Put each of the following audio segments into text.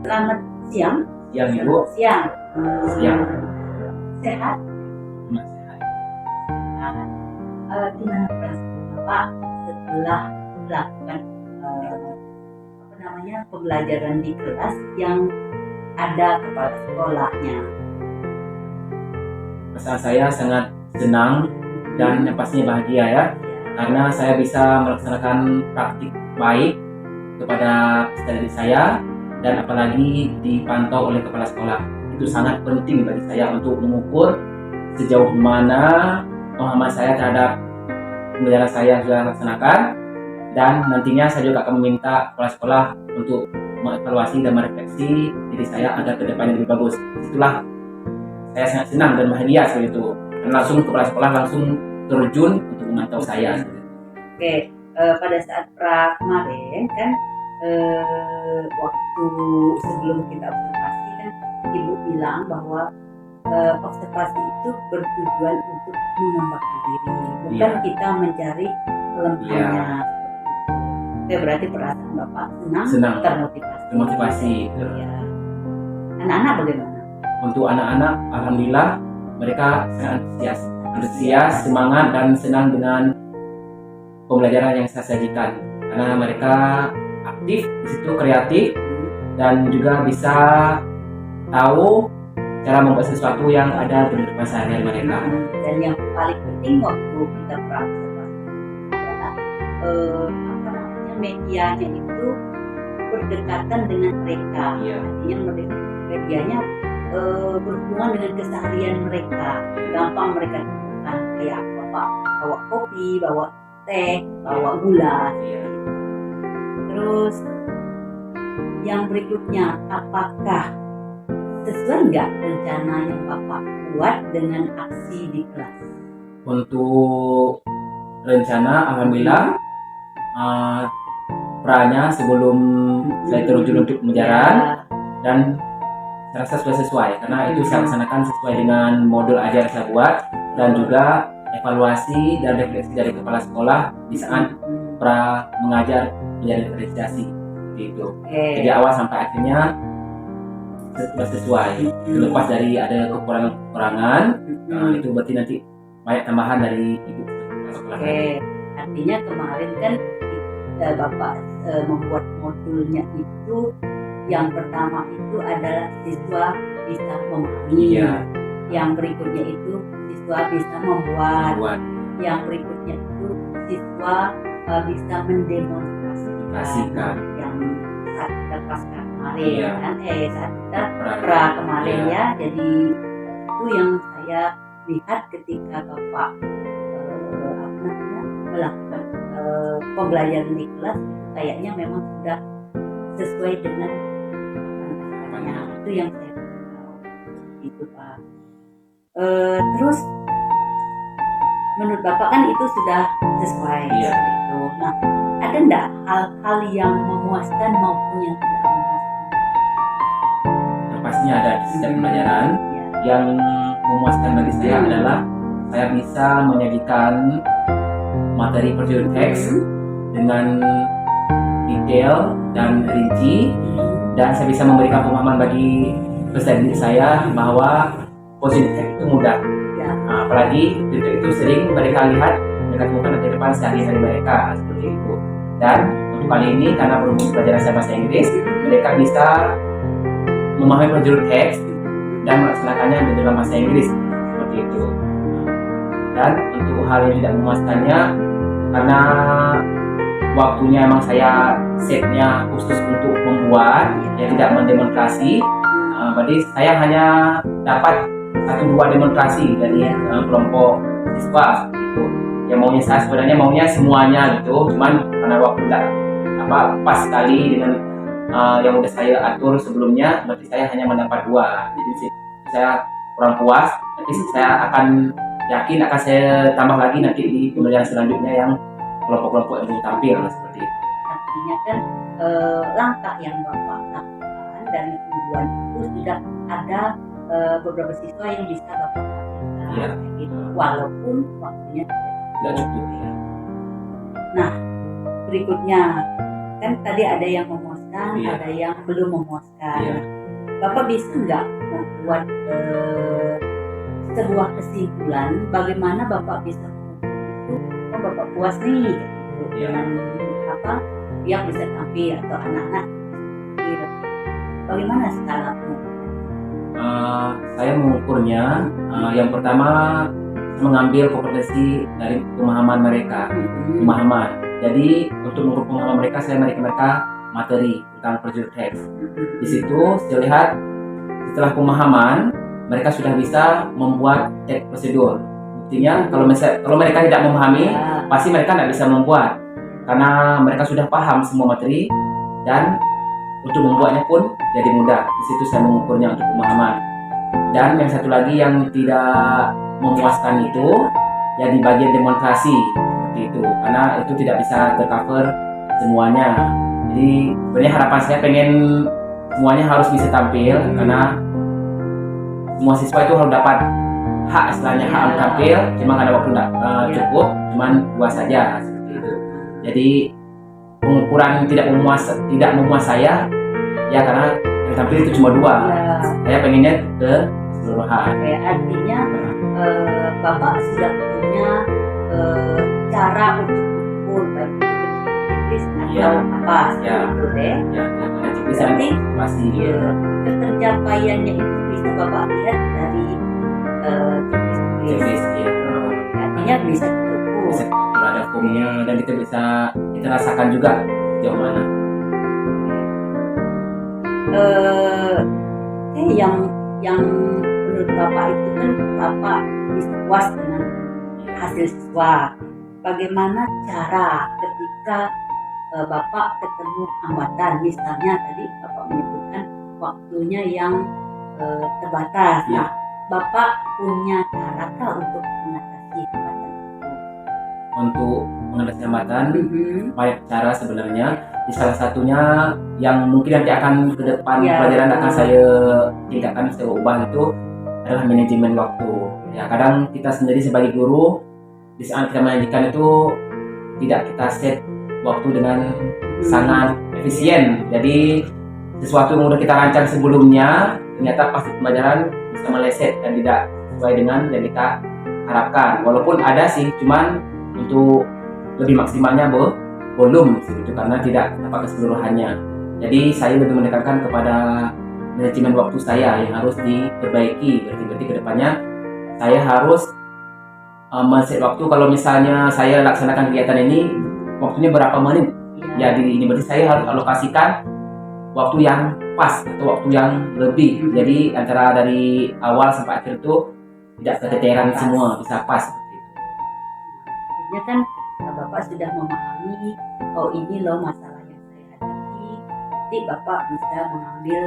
Selamat siang. Siang Ibu. Siang. Siang. Sehat? Masih sehat. Gimana perasaan Bapak setelah melakukan pembelajaran di kelas yang ada kepala sekolahnya? Perasaan saya sangat senang dan yang pastinya bahagia ya, karena saya bisa melaksanakan praktik baik kepada peserta didik saya dan apalagi dipantau oleh kepala sekolah. Itu sangat penting bagi saya untuk mengukur sejauh mana pemahaman saya terhadap pembelajaran saya yang sudah laksanakan, dan nantinya saya juga akan meminta kepala sekolah untuk mengevaluasi dan merefleksi diri saya agar ke depannya lebih bagus. Itulah saya sangat senang dan bahagia seperti itu. Dan langsung kepala sekolah langsung terjun untuk memantau saya. Oke, pada saat kemarin kan waktu sebelum kita observasi kan Ibu bilang bahwa observasi itu bertujuan untuk mengembangkan diri, bukan kita mencari kelemahannya. Oke, berarti perasaan Bapak senang. Termotivasi. Ya. Anak-anak bagaimana? Untuk anak-anak, alhamdulillah mereka sangat antusias, semangat dan senang dengan pembelajaran yang saya sajikan, karena mereka aktif di situ, kreatif, dan juga bisa tahu cara membuat sesuatu yang ada di depan sehari-hari mereka. Dan yang paling penting waktu kita beraktivitas adalah medianya itu berdekatan dengan mereka. Artinya medianya berhubungan dengan keseharian mereka. Gampang mereka temukan, kayak Bapak bawa kopi, bawa teh, bawa gula. Terus yang berikutnya, apakah sesuai nggak rencana yang Bapak buat dengan aksi di kelas? Untuk rencana, alhamdulillah perannya sebelum saya terjun untuk pembelajaran, dan saya rasa sudah sesuai karena itu saya laksanakan sesuai dengan modul ajar yang saya buat, dan juga evaluasi dan refleksi dari kepala sekolah di saat pra mengajar menjadi apresiasi itu. Jadi awal sampai akhirnya sudah sesuai. Terlepas dari ada kekurangan, itu berarti nanti banyak tambahan dari ibu kepala sekolah. Artinya kemarin kan Bapak membuat modulnya itu, yang pertama itu adalah siswa bisa memahami, yang berikutnya itu siswa bisa membuat, yang berikutnya itu siswa bisa mendemonstrasikan yang saat kita pasca kemarin kan, saat kita pra kemarin ya. Jadi itu yang saya lihat ketika Bapak melakukan pembelajaran di kelas, kayaknya memang sudah sesuai dengan itu yang saya tahu itu Pak. Terus menurut Bapak kan itu sudah sesuai itu. Nah, ada enggak hal-hal yang memuaskan maupun yang tidak memuaskan? Yang pastinya ada di setiap pembelajaran. Yang memuaskan bagi saya adalah saya bisa menyajikan materi prosedur teks dengan detail dan rinci, dan saya bisa memberikan pemahaman bagi peserta didik saya bahwa prosedur teks itu mudah. Apalagi itu sering mereka lihat, mereka temukan di depan sehari-hari mereka seperti itu. Dan untuk kali ini karena berhubung pelajaran saya bahasa Inggris, mereka bisa memahami prosedur teks dan melaksanakannya di dalam bahasa Inggris seperti itu. Dan untuk hal yang tidak memuaskannya, karena waktunya emang saya setnya khusus untuk membuat, tidak mendemonstrasi, berarti saya hanya dapat 1-2 demonstrasi dari kelompok siswa gitu. Yang maunya saya sebenarnya maunya semuanya gitu, cuman karena waktu tidak pas sekali dengan yang udah saya atur sebelumnya, berarti saya hanya mendapat 2. Jadi saya kurang puas. Nanti saya akan yakin akan saya tambah lagi nanti di pembelajaran selanjutnya yang kelompok-kelompok yang belum tampil seperti itu. Artinya kan langkah yang Bapak lakukan dari tujuan itu sudah ada beberapa siswa yang bisa Bapak lakukan, gitu, walaupun waktunya tidak cukup. Nah, berikutnya kan tadi ada yang memuaskan memuaskan, Iya. ada yang belum memuaskan. Iya. Bapak bisa nggak membuat sebuah kesimpulan bagaimana Bapak bisa mengukur itu, oh Bapak puas nih gitu, Iya. dengan apa yang bisa tampil atau anak-anak gitu. Bagaimana skala pengukuran? Saya mengukurnya yang pertama mengambil kompetensi dari pemahaman mereka. Pemahaman. Jadi untuk mengukur pemahaman mereka, saya memberikan mereka materi tentang prosedur teks. Di situ saya lihat setelah pemahaman mereka sudah bisa membuat teks prosedur. Buktinya kalau mereka tidak memahami, pasti mereka tidak bisa membuat karena mereka sudah paham semua materi dan untuk membuatnya pun jadi mudah. Di situ saya mengukurnya untuk pemahaman. Dan yang satu lagi yang tidak memuaskan itu ya di bagian demonstrasi seperti itu, karena itu tidak bisa tercover semuanya. Jadi sebenarnya harapan saya pengen semuanya harus bisa tampil karena semua siswa itu harus dapat hak, istilahnya hak untuk tampil, cuma karena waktu tidak cukup, cuman 2 saja seperti itu. Jadi pengukuran tidak memuas saya ya karena yang tampil itu cuma 2. Saya pengennya keseluruhan. Artinya Bapak sudah punya cara untuk mengukur baik itu checklist atau apa gitu deh. Ya, ada checklist Berarti pasti. ketercapaiannya itu bisa Bapak lihat dari checklist. Artinya bisa diukur. Bisa ada formnya dan kita bisa kita rasakan juga sejauh mana. Yang menurut Bapak itu kan Bapak bisa puas dengan hasil siswa. Bagaimana cara ketika Bapak ketemu hambatan, misalnya tadi Bapak menyebutkan waktunya yang terbatas. Ya. Nah, Bapak punya carakah untuk mengatasi hambatan itu? Untuk mengatasi hambatan banyak cara sebenarnya. Di salah satunya yang mungkin nanti akan ke depan pelajaran akan saya tingkatkan, saya ubah itu adalah manajemen waktu. Ya, kadang kita sendiri sebagai guru di saat kita menyajikan itu tidak kita set waktu dengan sangat efisien. Jadi sesuatu yang sudah kita rancang sebelumnya ternyata pas pembelajaran bisa meleset dan tidak sesuai dengan yang kita harapkan. Walaupun ada sih, cuman untuk lebih maksimalnya belum itu karena tidak dapat keseluruhannya. Jadi saya lebih menekankan kepada manajemen waktu saya yang harus diperbaiki. Berarti ke depannya saya harus men-set waktu. Kalau misalnya saya laksanakan kegiatan ini waktunya berapa menit, ya ini berarti saya harus alokasikan waktu yang pas atau waktu yang lebih. Jadi antara dari awal sampai akhir itu tidak keteteran semua, bisa pas seperti itu. Artinya kan Bapak sudah memahami, oh ini loh masalah yang saya hadapi. Nanti Bapak bisa mengambil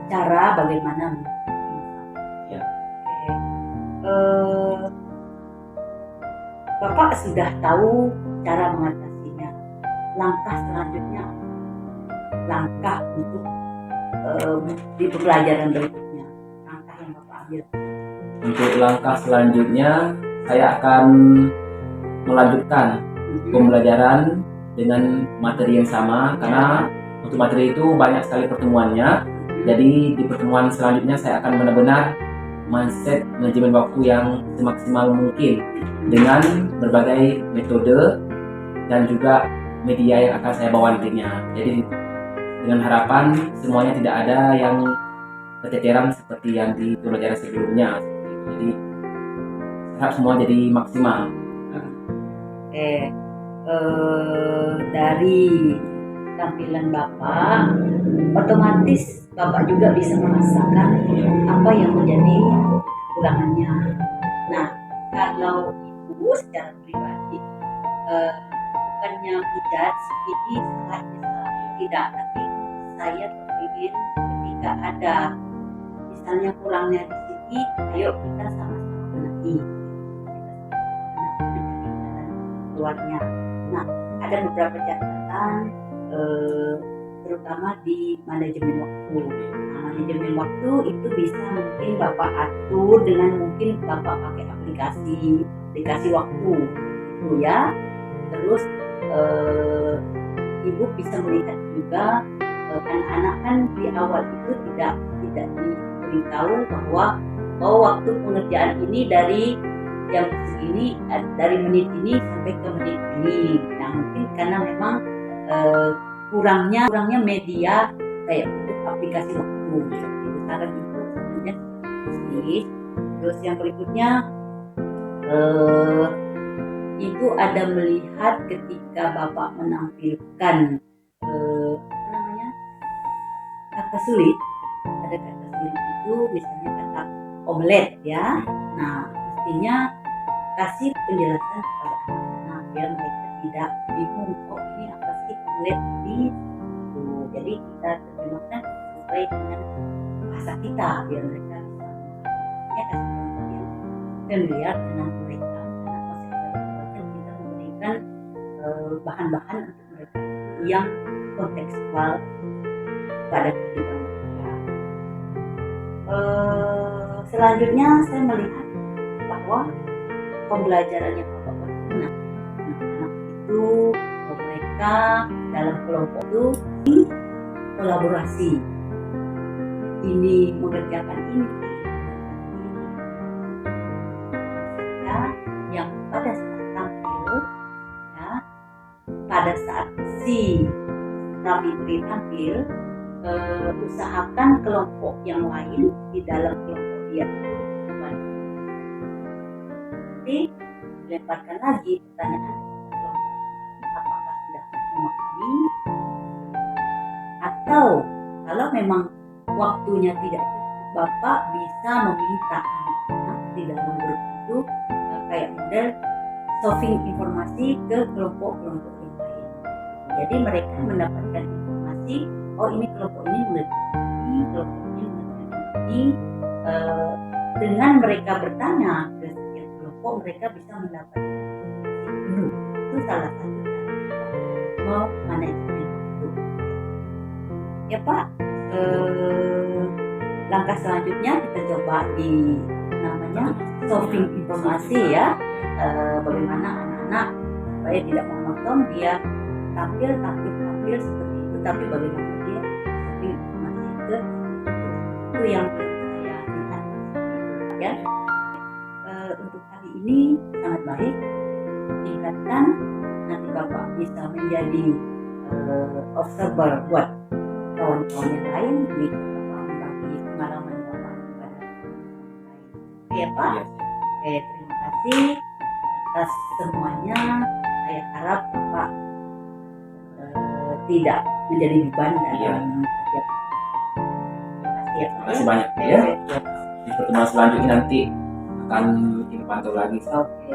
cara bagaimana Ya. Bapak sudah tahu cara mengatasinya. Langkah selanjutnya, langkah untuk di pembelajaran berikutnya, langkah yang Bapak ambil. Untuk langkah selanjutnya saya akan melanjutkan pembelajaran dengan materi yang sama karena untuk materi itu banyak sekali pertemuannya. Jadi di pertemuan selanjutnya saya akan benar-benar mindset manajemen waktu yang semaksimal mungkin dengan berbagai metode dan juga media yang akan saya bawa nantinya. Jadi dengan harapan semuanya tidak ada yang keteteran seperti yang di pembelajaran sebelumnya. Jadi harap semua jadi maksimal. Dari tampilan Bapak, otomatis Bapak juga bisa merasakan apa yang menjadi kekurangannya. Nah, kalau Ibu secara pribadi bukannya menjudge ini salah tidak, tapi saya ingin ketika ada misalnya kurangnya di sini, ayo kita sama-sama benahi. Keluarnya. Nah, ada beberapa catatan terutama di manajemen waktu. Nah, manajemen waktu itu bisa mungkin Bapak atur dengan mungkin Bapak pakai aplikasi waktu itu ya. Terus Ibu bisa melihat juga anak-anak kan di awal itu tidak diberitahu bahwa waktu pengerjaan ini dari jam segini, dari menit ini sampai ke menit ini. Nah mungkin karena memang kurangnya media kayak untuk aplikasi waktu. Itu saran itu sebenarnya sih. Terus yang berikutnya Ibu ada melihat ketika Bapak menampilkan kata sulit, ada kata sulit itu misalnya kata omelet ya. Nah mestinya kasih penjelasan kepada anak-anak biar mereka tidak bingung, oh ini apa sih omelet ini. Jadi kita terjemahkan sesuai dengan bahasa kita biar mereka bisa kasih penjelasan familiar dengan mereka. Karena konsep kita memberikan bahan-bahan untuk mereka yang kontekstual pada kehidupan mereka. Selanjutnya saya melihat bahwa pembelajaran yang Bapak berguna anak-anak itu mereka dalam kelompok itu kolaborasi, ini mengerjakan ini ya, yang pada saat tampil ya, pada saat si Pramibri tampil, usahakan kelompok yang lain di dalam kelompok dia nanti lemparkan lagi pertanyaan apakah sudah memahami, atau kalau memang waktunya tidak cukup, Bapak bisa meminta anak-anak di dalam grup itu kayak model solving informasi ke kelompok-kelompok yang lain. Jadi mereka mendapatkan informasi, oh ini kelompok ini mengerjakan ini, kelompok ini mengerjakan ini. Dengan mereka bertanya ke setiap kelompok, mereka bisa mendapatkan penuh. Itu salah satu cara mau manajemen waktu. Ya Pak, langkah selanjutnya kita coba di namanya solving informasi ya. Bagaimana anak-anak supaya tidak monoton, dia tampil seperti itu, tapi bagaimana dia solving informasi itu yang saya lihat ya. Untuk hari ini sangat baik, tingkatkan, nanti Bapak bisa menjadi observer buat kawan-kawan yang lain, bisa Bapak membagi pengalaman Bapak kepada kawan-kawan lain. Ya Pak, terima kasih atas semuanya. Saya harap Bapak tidak menjadi beban dalam setiap. Terima kasih banyak ya. Di pertemuan selanjutnya nanti akan kita pantau lagi. Oke.